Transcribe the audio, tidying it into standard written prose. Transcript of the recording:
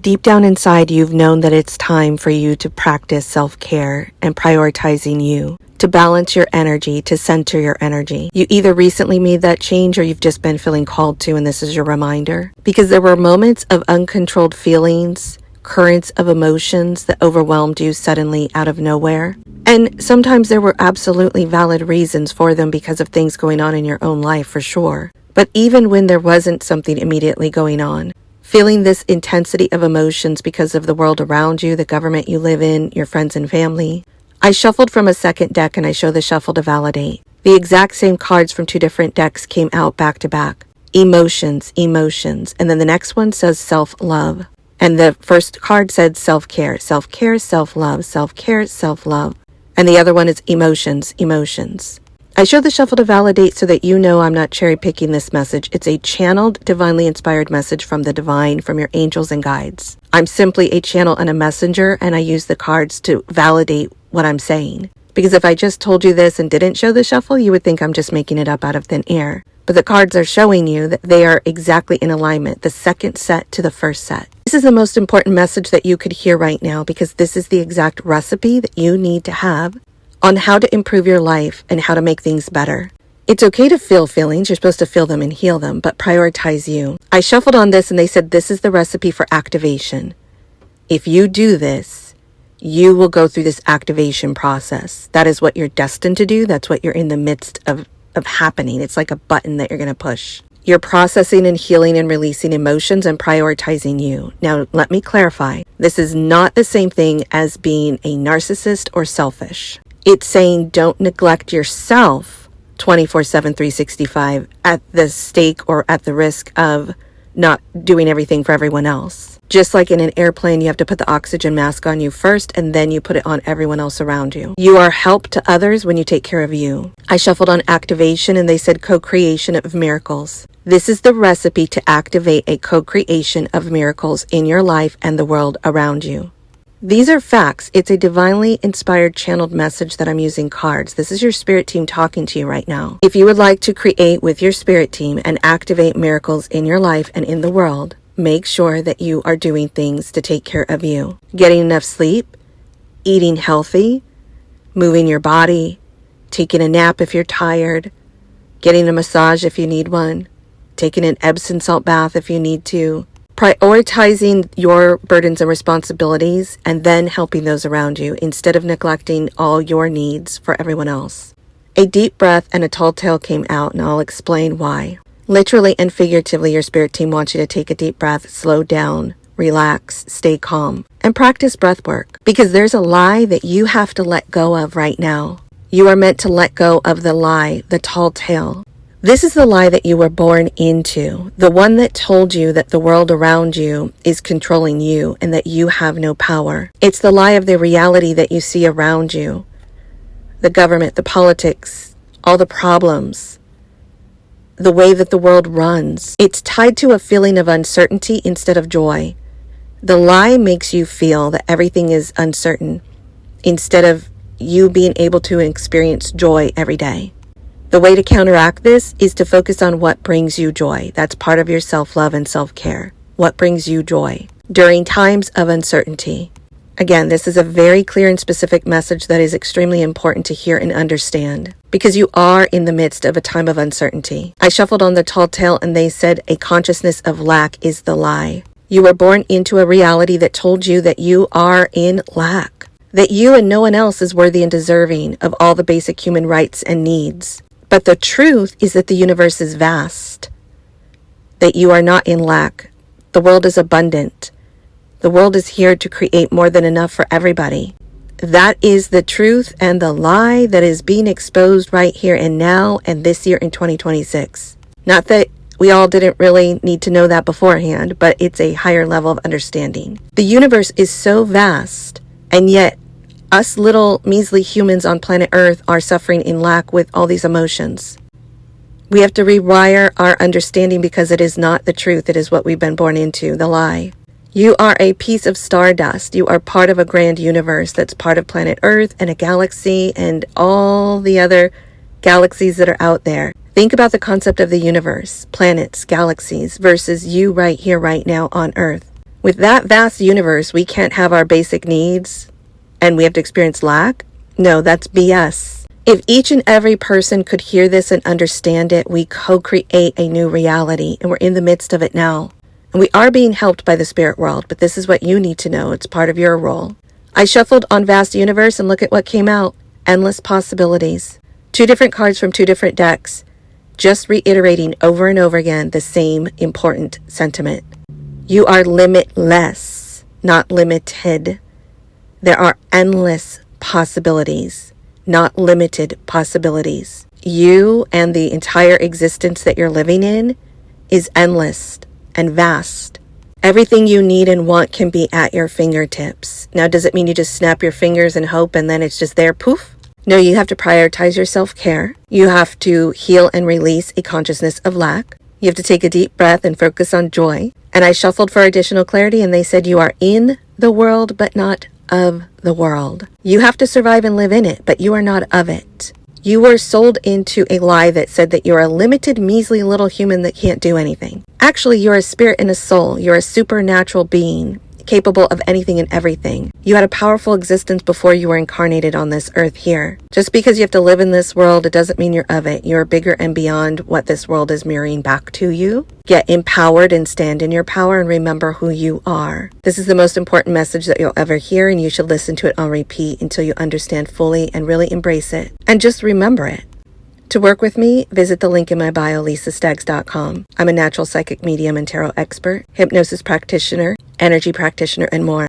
Deep down inside, you've known that it's time for you to practice self-care and prioritizing you, to balance your energy, to center your energy. You either recently made that change or you've just been feeling called to, and this is your reminder. Because there were moments of uncontrolled feelings, currents of emotions that overwhelmed you suddenly out of nowhere. And sometimes there were absolutely valid reasons for them because of things going on in your own life, for sure. But even when there wasn't something immediately going on, feeling this intensity of emotions because of the world around you, the government you live in, your friends and family. I shuffled from a second deck and I show the shuffle to validate. The exact same cards from two different decks came out back to back. Emotions, emotions. And then the next one says self-love. And the first card said self-care, self-care, self-love, self-care, self-love. And the other one is emotions, emotions. I show the shuffle to validate so that you know I'm not cherry picking this message. It's a channeled, divinely inspired message from the divine, from your angels and guides. I'm simply a channel and a messenger, and I use the cards to validate what I'm saying. Because if I just told you this and didn't show the shuffle, you would think I'm just making it up out of thin air. But the cards are showing you that they are exactly in alignment, the second set to the first set. This is the most important message that you could hear right now, because this is the exact recipe that you need to have on how to improve your life and how to make things better. It's okay to feel feelings. You're supposed to feel them and heal them, but prioritize you. I shuffled on this and they said this is the recipe for activation. If you do this, you will go through this activation process. That is what you're destined to do. That's what you're in the midst of happening. It's like a button that you're going to push. You're processing and healing and releasing emotions and prioritizing you. Now, let me clarify. This is not the same thing as being a narcissist or selfish. It's saying don't neglect yourself 24/7, 365 at the stake or at the risk of not doing everything for everyone else. Just like in an airplane, you have to put the oxygen mask on you first and then you put it on everyone else around you. You are help to others when you take care of you. I shuffled on activation and they said co-creation of miracles. This is the recipe to activate a co-creation of miracles in your life and the world around you. These are facts. It's a divinely inspired channeled message that I'm using cards. This is your spirit team talking to you right now. If you would like to create with your spirit team and activate miracles in your life and in the world, make sure that you are doing things to take care of you. Getting enough sleep, eating healthy, moving your body, taking a nap if you're tired, getting a massage if you need one, taking an Epsom salt bath if you need to, prioritizing your burdens and responsibilities and then helping those around you instead of neglecting all your needs for everyone else. A deep breath and a tall tale came out, and I'll explain why. Literally and figuratively, your spirit team wants you to take a deep breath, slow down, relax, stay calm, and practice breath work, because there's a lie that you have to let go of right now. You are meant to let go of the lie, the tall tale. This is the lie that you were born into, the one that told you that the world around you is controlling you and that you have no power. It's the lie of the reality that you see around you, the government, the politics, all the problems, the way that the world runs. It's tied to a feeling of uncertainty instead of joy. The lie makes you feel that everything is uncertain instead of you being able to experience joy every day. The way to counteract this is to focus on what brings you joy. That's part of your self-love and self-care. What brings you joy during times of uncertainty? Again, this is a very clear and specific message that is extremely important to hear and understand, because you are in the midst of a time of uncertainty. I shuffled on the tall tale and they said a consciousness of lack is the lie. You were born into a reality that told you that you are in lack, that you and no one else is worthy and deserving of all the basic human rights and needs. But the truth is that the universe is vast, that you are not in lack. The world is abundant. The world is here to create more than enough for everybody. That is the truth and the lie that is being exposed right here and now and this year in 2026. Not that we all didn't really need to know that beforehand, but it's a higher level of understanding. The universe is so vast, and yet us little measly humans on planet Earth are suffering in lack with all these emotions. We have to rewire our understanding because it is not the truth. It is what we've been born into, the lie. You are a piece of stardust. You are part of a grand universe that's part of planet Earth and a galaxy and all the other galaxies that are out there. Think about the concept of the universe, planets, galaxies, versus you right here, right now on Earth. With that vast universe, we can't have our basic needs and we have to experience lack? No, that's BS. If each and every person could hear this and understand it, we co-create a new reality, and we're in the midst of it now. And we are being helped by the spirit world, but this is what you need to know. It's part of your role. I shuffled on Vast Universe and look at what came out. Endless possibilities. 2 different cards from 2 different decks, just reiterating over and over again the same important sentiment. You are limitless, not limited. There are endless possibilities, not limited possibilities. You and the entire existence that you're living in is endless and vast. Everything you need and want can be at your fingertips. Now, does it mean you just snap your fingers and hope and then it's just there, poof? No, you have to prioritize your self-care. You have to heal and release a consciousness of lack. You have to take a deep breath and focus on joy. And I shuffled for additional clarity, and they said you are in the world, but not of the world. You have to survive and live in it, but you are not of it. You were sold into a lie that said that you're a limited, measly little human that can't do anything. Actually, you're a spirit and a soul. You're a supernatural being, capable of anything and everything. You had a powerful existence before you were incarnated on this earth here. Just because you have to live in this world, it doesn't mean you're of it. You're bigger and beyond what this world is mirroring back to you. Get empowered and stand in your power and remember who you are. This is the most important message that you'll ever hear, and you should listen to it on repeat until you understand fully and really embrace it. And just remember it. To work with me, visit the link in my bio, lisastaggs.com. I'm a natural psychic medium and tarot expert, hypnosis practitioner, energy practitioner, and more.